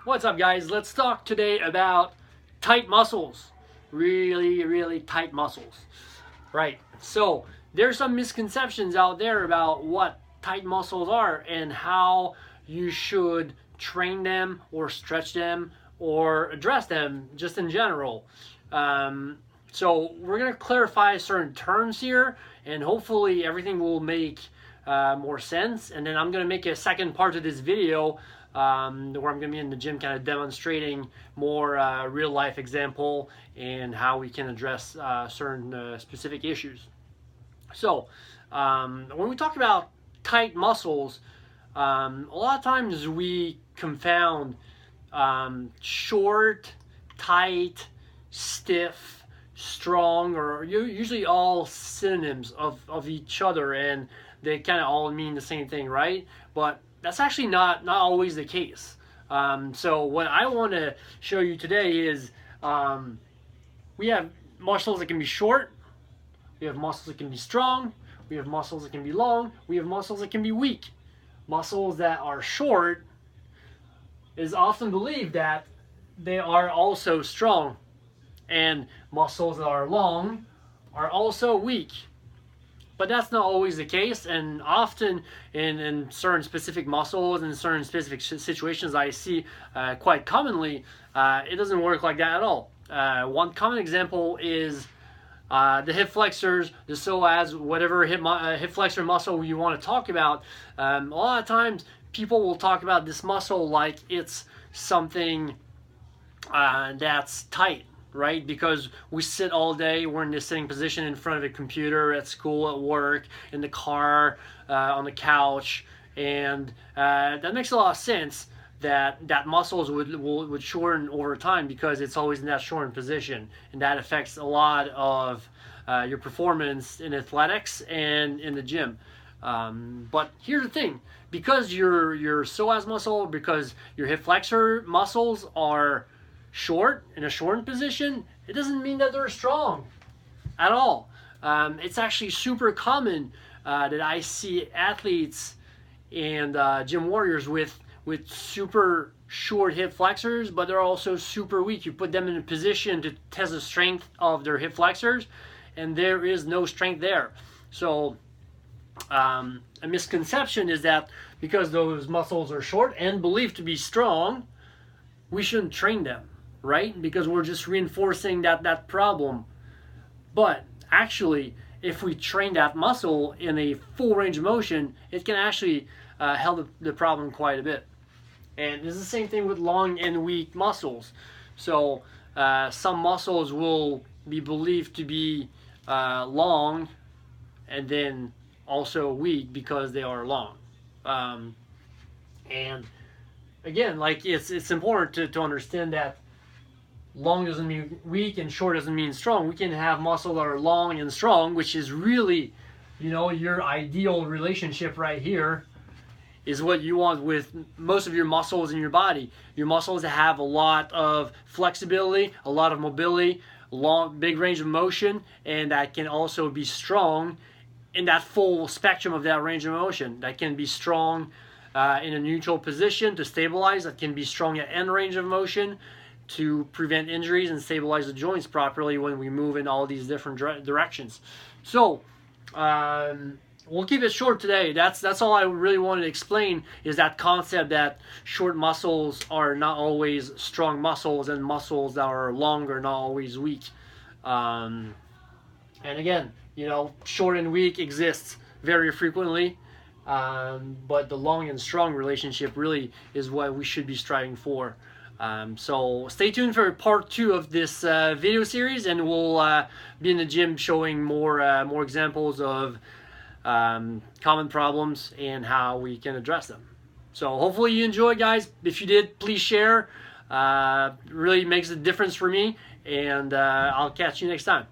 What's up, guys? Let's talk today about tight muscles. Really tight muscles. Right. So, there's some misconceptions out there about what tight muscles are and how you should train them or stretch them or address them just in general. So, we're going to clarify certain terms here, and hopefully everything will make more sense. And then I'm going to make a second part of this video where I'm going to be in the gym kind of demonstrating more real life example and how we can address certain specific issues. So when we talk about tight muscles, a lot of times we confound short, tight, stiff, strong, or usually all synonyms of each other, and they kind of all mean the same thing, right? But that's actually not always the case. So what I want to show you today is we have muscles that can be short, we have muscles that can be strong, we have muscles that can be long, we have muscles that can be weak. Muscles that are short is often believed that they are also strong, and muscles that are long are also weak. But that's not always the case, and often in certain specific muscles and certain specific situations I see quite commonly, it doesn't work like that at all. One common example is the hip flexors, the psoas, whatever hip flexor muscle you want to talk about. A lot of times people will talk about this muscle like it's something that's tight, right? Because we sit all day, we're in this sitting position in front of a computer, at school, at work, in the car, on the couch, and that makes a lot of sense that muscles would shorten over time because it's always in that shortened position, and that affects a lot of your performance in athletics and in the gym. But here's the thing, because your psoas muscle, because your hip flexor muscles are short, in a shortened position, it doesn't mean that they're strong at all. It's actually super common that I see athletes and gym warriors with super short hip flexors, but they're also super weak. You put them in a position to test the strength of their hip flexors, and there is no strength there. So a misconception is that because those muscles are short and believed to be strong, we shouldn't train them, right? Because we're just reinforcing that problem. But actually, if we train that muscle in a full range of motion, it can actually help the problem quite a bit. And it's the same thing with long and weak muscles. So some muscles will be believed to be long and then also weak because they are long. And again, like it's important to understand that long doesn't mean weak and short doesn't mean strong. We can have muscles that are long and strong, which is really, your ideal relationship right here is what you want with most of your muscles in your body. Your muscles that have a lot of flexibility, a lot of mobility, big range of motion, and that can also be strong in that full spectrum of that range of motion. That can be strong in a neutral position to stabilize, that can be strong at end range of motion to prevent injuries and stabilize the joints properly when we move in all these different directions. So we'll keep it short today. That's all I really wanted to explain, is that concept that short muscles are not always strong muscles and muscles that are long are not always weak. And again, short and weak exists very frequently, but the long and strong relationship really is what we should be striving for. So stay tuned for part 2 of this video series, and we'll be in the gym showing more examples of common problems and how we can address them. So hopefully you enjoy, guys. If you did, please share. Really makes a difference for me, and I'll catch you next time.